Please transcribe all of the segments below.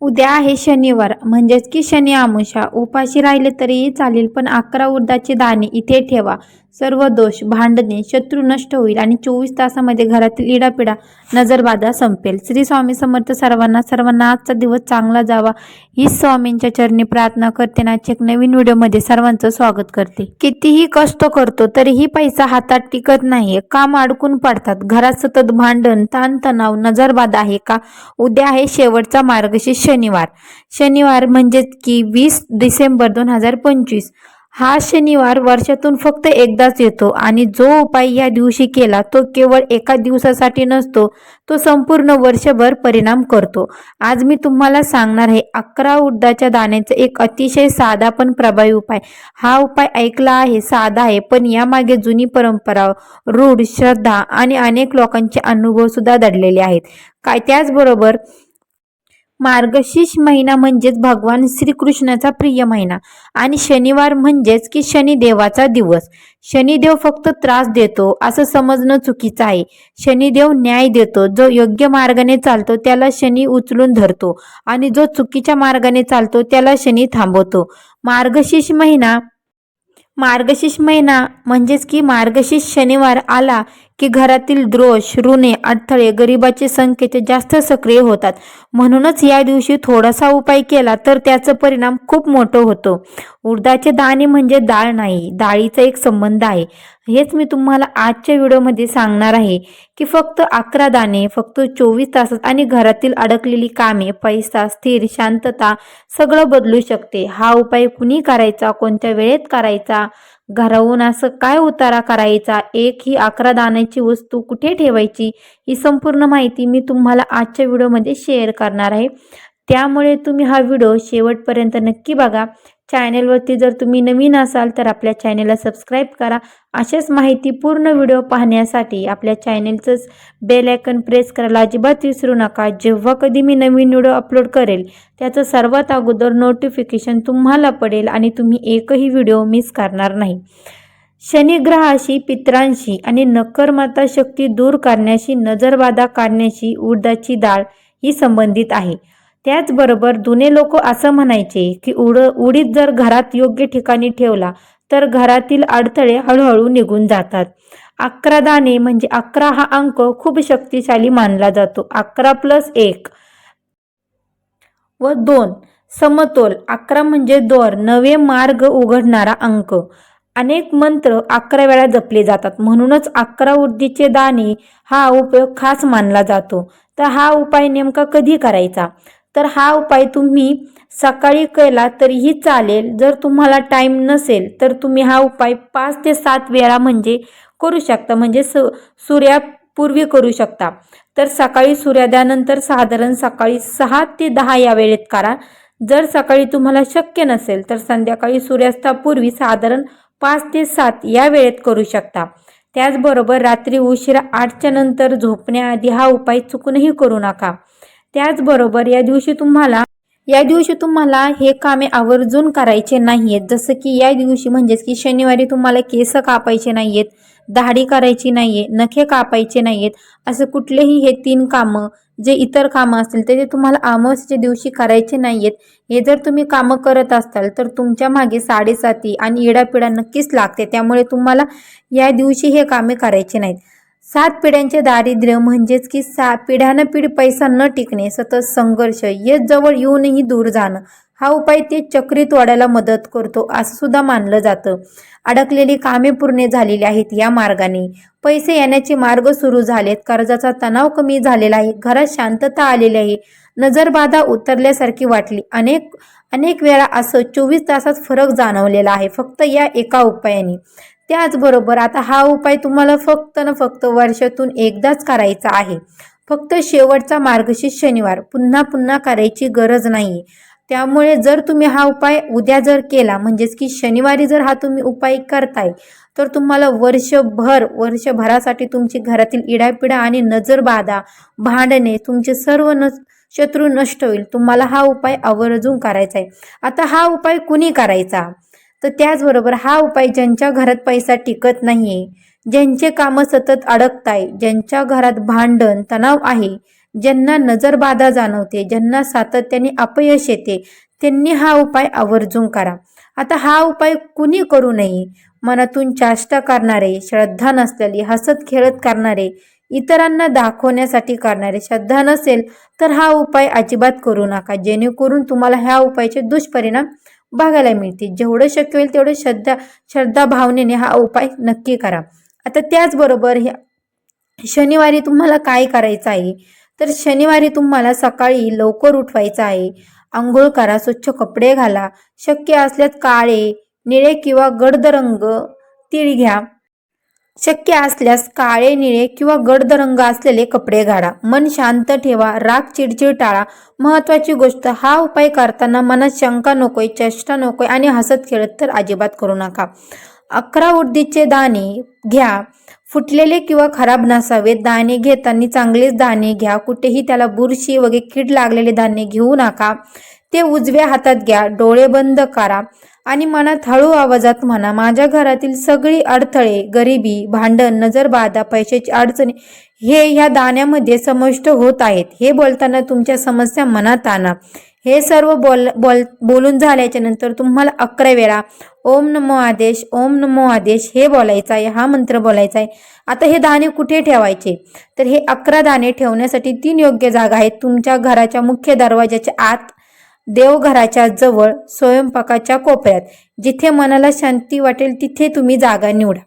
उद्या आहे शनिवार म्हणजेच की शनी अमावस्या. उपाशी राहिले तरीही चालेल, पण 11 उडदाचे दाणे इथे ठेवा. सर्व दोष, भांडणे, शत्रू नष्ट होईल आणि 24 तासामध्ये घरातील इडापिडा, नजरबाधा संपेल. श्री स्वामी समर्थ. सर्वांना सर्वांना आजचा दिवस चांगला जावा ही स्वामींच्या चरणी प्रार्थना करते आणि आजच्या एक नवीन व्हिडिओमध्ये सर्वांचं स्वागत करते. कितीही कष्ट करतो तरीही पैसा हातात टिकत नाहीये. काम अडकून पडतात. घरात सतत भांडण, ताणतणाव, नजरबाधा आहे का? उद्या आहे शेवटचा मार्गशीर्ष शनिवार. शनिवार म्हणजेच की 20 डिसेंबर 2025. हा शनिवार वर्षातून फक्त एकदाच येतो आणि जो उपाय या दिवशी केला तो केवळ एका दिवसासाठी नसतो, तो संपूर्ण वर्षभर परिणाम करतो. आज मी तुम्हाला सांगणार आहे 11 उडदाच्या दाण्याचा एक अतिशय साधा पण प्रभावी उपाय. हा उपाय ऐकला आहे, साधा आहे, पण यामागे जुनी परंपरा, रूढ, श्रद्धा आणि अनेक लोकांचे अनुभव सुद्धा दडलेले आहेत. त्याचबरोबर मार्गशीर्ष महिना म्हणजेच भगवान श्रीकृष्णाचा प्रिय महिना आणि शनिवार म्हणजेच की शनिदेवाचा दिवस. शनिदेव फक्त त्रास देतो असं समजणं चुकीचं आहे. शनिदेव न्याय देतो. जो योग्य मार्गाने चालतो त्याला शनी उचलून धरतो आणि जो चुकीच्या मार्गाने चालतो त्याला शनी थांबवतो. मार्गशीर्ष महिना म्हणजेच की मार्गशीर्ष शनिवार आला की घरातील दोष, ऋणे, अडथळे, गरिबाचे संकेत जास्त सक्रिय होतात. म्हणूनच या दिवशी थोडासा उपाय केला तर त्याचा परिणाम खूप मोठा होतो. उडदाचे दाणे म्हणजे डाळ नाही, डाळीचा एक संबंध आहे. हेच मी तुम्हाला आजच्या व्हिडिओमध्ये सांगणार आहे की फक्त 11 दाणे, फक्त 24 तासात आणि घरातील अडकलेली कामे, पैसा, स्थिर, शांतता सगळं बदलू शकते. हा उपाय कुणी करायचा, कोणत्या वेळेत करायचा, घराहून असं काय उतारा करायचा, एक ही 11 दाण्याची वस्तू कुठे ठेवायची, ही संपूर्ण माहिती मी तुम्हाला आजच्या व्हिडिओमध्ये शेअर करणार आहे. त्यामुळे तुम्ही हा व्हिडिओ शेवटपर्यंत नक्की बघा. चॅनेलवरती जर तुम्ही नवीन असाल तर आपल्या चॅनेलला सबस्क्राईब करा. अशाच माहिती पूर्ण व्हिडिओ पाहण्यासाठी आपल्या चॅनेलचंच बेल आयकन प्रेस करायला अजिबात विसरू नका. जेव्हा कधी मी नवीन व्हिडिओ अपलोड करेल त्याचं सर्वात अगोदर नोटिफिकेशन तुम्हाला पडेल आणि तुम्ही एकही व्हिडिओ मिस करणार नाही. शनिग्रहाशी, पित्रांशी आणि नकर्मता शक्ती दूर करण्याशी, नजरबाधा काढण्याशी उडदाची डाळ ही संबंधित आहे. त्याचबरोबर जुने लोक असं म्हणायचे की उडीद जर घरात योग्य ठिकाणी ठेवला तर घरातील अडथळे हळूहळू निघून जातात. 11 दाणे म्हणजे 11 हा अंक खूप शक्तिशाली मानला जातो. 11 + 1 व 2 समतोल. 11 म्हणजे दोर, नवे मार्ग उघडणारा अंक. अनेक मंत्र 11 वेळा जपले जातात. म्हणूनच 11 उडीदचे दाणे हा उपयोग खास मानला जातो. तर हा उपाय नेमका कधी करायचा? तर हा उपाय तुम्ही सकाळी केला तरीही चालेल. जर तुम्हाला टाईम नसेल तर तुम्ही हा उपाय 5 ते 7 वेळा म्हणजे करू शकता, म्हणजे सूर्यापूर्वी करू शकता. तर सकाळी सूर्योदयानंतर साधारण सकाळी 6 ते 10 या वेळेत करा. जर सकाळी तुम्हाला शक्य नसेल तर संध्याकाळी सूर्यास्तापूर्वी साधारण 5 ते 7 या वेळेत करू शकता. त्याचबरोबर रात्री उशिरा 8च्या नंतर झोपण्याआधी हा उपाय चुकूनही करू नका. त्याचबरोबर या दिवशी तुम्हाला हे कामे आवर्जून करायचे नाहीयेत. जसं की या दिवशी म्हणजेच की शनिवारी तुम्हाला केस कापायचे नाहीयेत, दाढी करायची नाहीये, नखे कापायचे नाहीयेत. असं कुठलेही हे 3 कामं जे इतर कामं असतील ते तुम्हाला अमावस्येच्या दिवशी करायचे नाहीयेत. हे जर तुम्ही कामं करत असाल तर तुमच्या मागे साडेसाती आणि इडापिडा नक्कीच लागते. त्यामुळे तुम्हाला या दिवशी हे कामे करायचे नाहीत. 7 पिढ्यांचे दारिद्र्य म्हणजेच की पिढ्यानपिढी पैसा न टिकणे, सतत संघर्ष, यश जवळ येऊनही दूर जाणं, हा उपाय ते चक्री तोडायला मदत करतो असं सुद्धा मानलं जातं. अडकलेली कामे पूर्ण झालेली आहेत या मार्गाने, पैसे येण्याचे मार्ग सुरू झालेत, कर्जाचा तणाव कमी झालेला आहे, घरात शांतता आलेली आहे, नजरबाधा उतरल्यासारखी वाटली. अनेक वेळा असं 24 तासात फरक जाणवलेला आहे फक्त या एका उपायाने. त्याचबरोबर आता हा उपाय तुम्हाला फक्त वर्षातून एकदाच करायचा आहे. फक्त शेवटचा मार्गशीर्ष शनिवार, पुन्हा करायची गरज नाही. त्यामुळे जर तुम्ही हा उपाय उद्या जर केला म्हणजेच की शनिवारी जर हा तुम्ही उपाय करताय तर तुम्हाला वर्षभरासाठी तुमची घरातील इडापिडा आणि नजरबाधा, भांडणे, तुमचे सर्व शत्रू नष्ट होईल. तुम्हाला हा उपाय आवर्जून करायचा आहे. आता हा उपाय कुणी करायचा? तर त्याचबरोबर हा उपाय ज्यांच्या घरात पैसा टिकत नाहीये, ज्यांचे कामं सतत अडकताय, ज्यांच्या घरात भांडण, तणाव आहे, ज्यांना नजरबाधा जाणवते, ज्यांना सातत्याने अपयश येते, त्यांनी हा उपाय आवर्जून करा. आता हा उपाय कुणी करू नये. मनातून चेष्टा करणारे, श्रद्धा नसलेले, हसत खेळत करणारे, इतरांना दाखवण्यासाठी करणारे, श्रद्धा नसेल तर हा उपाय अजिबात करू नका, जेणेकरून तुम्हाला ह्या उपायाचे दुष्परिणाम बघायला मिळतील. जेवढं शक्य होईल तेवढं श्रद्धा भावनेने हा उपाय नक्की करा. आता त्याचबरोबर शनिवारी तुम्हाला काय करायचं आहे, तर शनिवारी तुम्हाला सकाळी लवकर उठवायचं आहे. अंघोळ करा, स्वच्छ कपडे घाला, शक्य असल्यास काळे, निळे किंवा गडद रंग तीळ घ्या. शक्य असल्यास काळे, निळे किंवा गडद रंग असलेले कपडे घाला. मन शांत ठेवा, राग, चिडचिड टाळा. महत्वाची गोष्ट, हा उपाय करताना मनात शंका नकोय, चेष्टा नकोय आणि हसत खेळत तर अजिबात करू नका. 11 उडीदचे दाणे घ्या. फुटलेले किंवा खराब नसावेत. दाणे घेताना चांगलेच दाणे घ्या. कुठेही त्याला बुरशी वगैरे कीड लागलेले धान्य घेऊ नका. ते उजव्या हातात घ्या. डोळे बंद करा आणि मनात हळू आवाजात म्हणा, माझ्या घरातील सगळी अडथळे, गरिबी, भांडण, नजरबाधा, पैशाची अडचणी हे ह्या दाण्यामध्ये समाविष्ट होत आहेत. हे बोलताना तुमच्या समस्या मनात आणा. हे सर्व बोलून झाल्याच्या नंतर तुम्हाला 11 वेळा ओम नमो आदेश, ओम नमो आदेश हे बोलायचं आहे, हा मंत्र बोलायचा आहे. आता हे दाणे कुठे ठेवायचे, तर हे 11 दाणे ठेवण्यासाठी 3 योग्य जागा आहेत. तुमच्या घराच्या मुख्य दरवाजाच्या आत, देवघराच्या जवळ, स्वयंपाकाच्या कोपऱ्यात, जिथे मनाला शांती वाटेल तिथे तुम्ही जागा निवडा.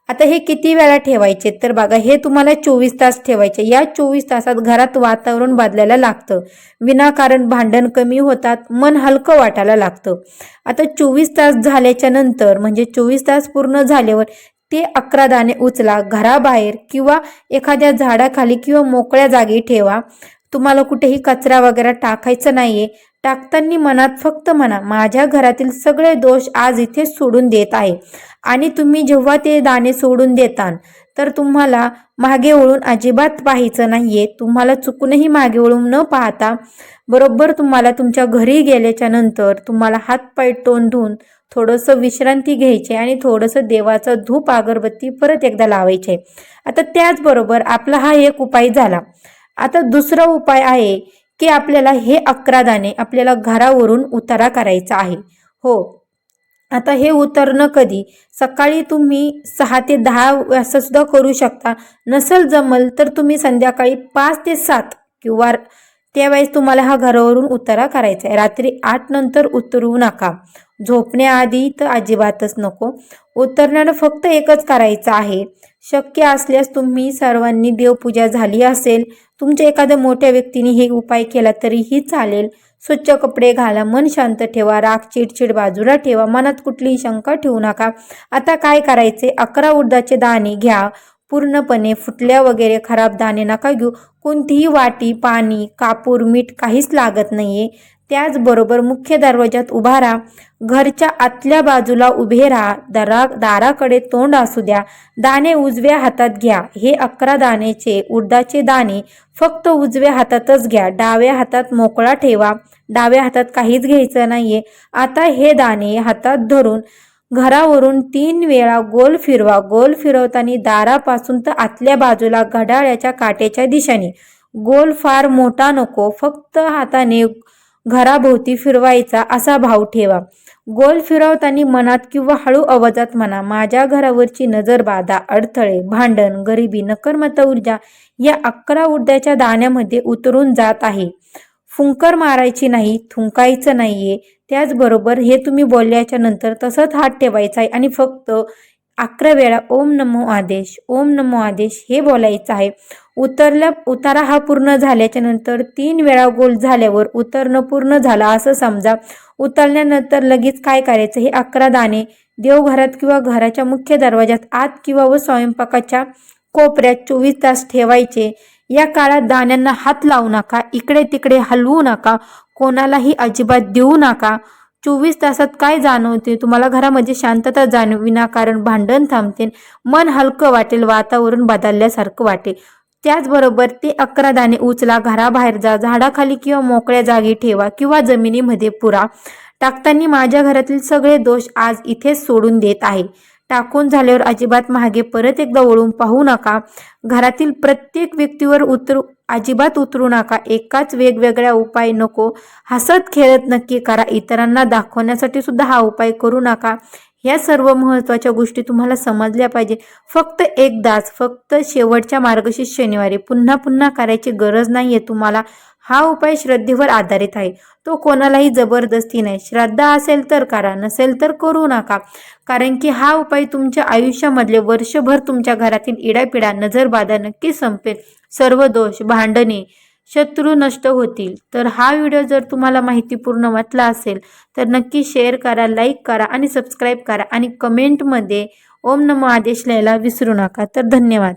आता हे किती वेळा ठेवायचे, तर बघा, हे तुम्हाला 24 तास ठेवायचे. या 24 तासात घरात वातावरण बदलायला लागतं, विनाकारण भांडण कमी होतात, मन हलकं वाटायला लागतं. आता 24 तास झाल्याच्या नंतर, म्हणजे 24 तास पूर्ण झाल्यावर ते 11 दाणे उचला, घराबाहेर किंवा एखाद्या झाडाखाली किंवा मोकळ्या जागी ठेवा. तुम्हाला कुठेही कचरा वगैरे टाकायचं नाहीये. टाकताना मनात फक्त म्हणा, माझ्या घरातील सगळे दोष आज इथे सोडून देत आहे. आणि तुम्ही जेव्हा ते दाणे सोडून देता तर तुम्हाला मागे वळून अजिबात पाहायचं नाहीये. तुम्हाला चुकूनही मागे वळून न पाहता बरोबर तुम्हाला तुमच्या घरी गेल्याच्या नंतर तुम्हाला हातपाय तोंड धुवून थोडंसं विश्रांती घ्यायची आणि थोडंसं देवाचा धूप अगरबत्ती परत एकदा लावायचे. आता त्याचबरोबर आपला हा एक उपाय झाला. आता दुसरा उपाय आहे की आपल्याला हे 11 दाणे आपल्याला घरावरून उतारा करायचा आहे. हो, आता हे उतरणं कधी, सकाळी तुम्ही 6 ते 10 वाजता सुद्धा करू शकता. नसेल जमल तर तुम्ही संध्याकाळी 5 ते 7 किंवा त्यावेळेस तुम्हाला हा घरावरून उतारा करायचा आहे. रात्री 8 नंतर उतरवू नका. झोपण्याआधी तर अजिबातच नको. उतरण्यानं फक्त एकच करायचं आहे. शक्य असल्यास तुम्ही सर्वांनी देवपूजा झाली असेल, तुमच्या एखाद्या मोठ्या व्यक्तीने हे उपाय केला तरीही चालेल. स्वच्छ कपडे घाला, मन शांत ठेवा, राग, चिडचिड बाजूला ठेवा, मनात कुठलीही शंका ठेवू नका. आता काय करायचे, 11 उडदाचे दाणे घ्या. पूर्णपणे फुटल्या वगैरे खराब दाणे नका घेऊ. कोणतीही वाटी, पाणी, कापूर, मीठ काहीच लागत नाहीये. त्याचबरोबर मुख्य दरवाजात उभा राहा. घरच्या आतल्या बाजूला उभे राहा. दाराकडे तोंड असू द्या. दाणे उजव्या हातात घ्या. हे 11 दाण्याचे उडदाचे दाणे फक्त उजव्या हातातच घ्या. डाव्या हातात मोकळा ठेवा. डाव्या हातात काहीच घ्यायचं नाहीये. आता हे दाणे हातात धरून घरावरून 3 वेळा गोल फिरवा. गोल फिरवताना दारापासून तर आतल्या बाजूला घड्याळाच्या काट्याच्या दिशेने गोल, फार मोठा नको, फक्त हाताने घराभोवती फिरवायचा असा भाव ठेवा. गोल फिरवताना मनात किंवा हळू आवाजात म्हणा, माझ्या घरावरची नजरबाधा, अडथळे, भांडण, गरिबी, नकारात्मक ऊर्जा या 11 उडदाच्या दाण्यामध्ये उतरून जात आहे. फुंकर मारायची नाही, थुंकायचं नाहीये. त्याचबरोबर हे तुम्ही बोलल्याच्या नंतर तसंच हात ठेवायचा आहे आणि फक्त 11 वेळा ओम नमो आदेश, ओम नमो आदेश हे बोलायचं आहे. उतारा हा पूर्ण झाल्याच्या नंतर 3 वेळा गोल झाल्यावर उतरणं पूर्ण झालं असं समजा. उतरल्यानंतर लगेच काय करायचं, हे 11 दाणे देवघरात किंवा घराच्या मुख्य दरवाजात आत किंवा स्वयंपाकाच्या कोपऱ्यात 24 तास ठेवायचे. या काळात दाण्यांना हात लावू नका, इकडे तिकडे हलवू नका, कोणालाही अजिबात देऊ नका. 24 तासात काय जाणवते तुम्हाला, घरामध्ये शांतता जाणवेल, विनाकारण भांडण थांबते, मन हलकं वाटेल, वातावरण बदलल्यासारखं वाटेल. त्याचबरोबर ते 11 दाणे उचला, घराबाहेर जा, झाडाखाली किंवा मोकळ्या जागी ठेवा किंवा जमिनीमध्ये पुरा. टाकताना माझ्या घरातील सगळे दोष आज इथेच सोडून देत आहे. टाकून झाल्यावर अजिबात मागे परत एकदा वळून पाहू नका. घरातील प्रत्येक व्यक्तीवर अजिबात उतरू नका. एकाच वेगवेगळ्या उपाय नको. हसत खेळत नक्की करा. इतरांना दाखवण्यासाठी सुद्धा हा उपाय करू नका. या सर्व महत्त्वाच्या गोष्टी तुम्हाला समजल्या पाहिजे. फक्त एकदाच, फक्त शेवटच्या मार्गशीर्ष शनिवारी. पुन्हा पुन्हा करायची गरज नाहीये तुम्हाला. हा उपाय श्रद्धेवर आधारित आहे. तो कोणालाही जबरदस्ती नाही. श्रद्धा असेल तर करा, नसेल तर करू नका. कारण की हा उपाय तुमच्या आयुष्यामधले वर्षभर तुमच्या घरातील इडापिडा, नजरबाधा नक्की संपेल. सर्व दोष, भांडणे, शत्रू नष्ट होतील. तर हा व्हिडिओ जर तुम्हाला माहितीपूर्ण वाटला असेल तर नक्की शेअर करा, लाईक करा आणि सबस्क्राईब करा आणि कमेंटमध्ये ओम नमो आदेश लिहायला विसरू नका. तर धन्यवाद.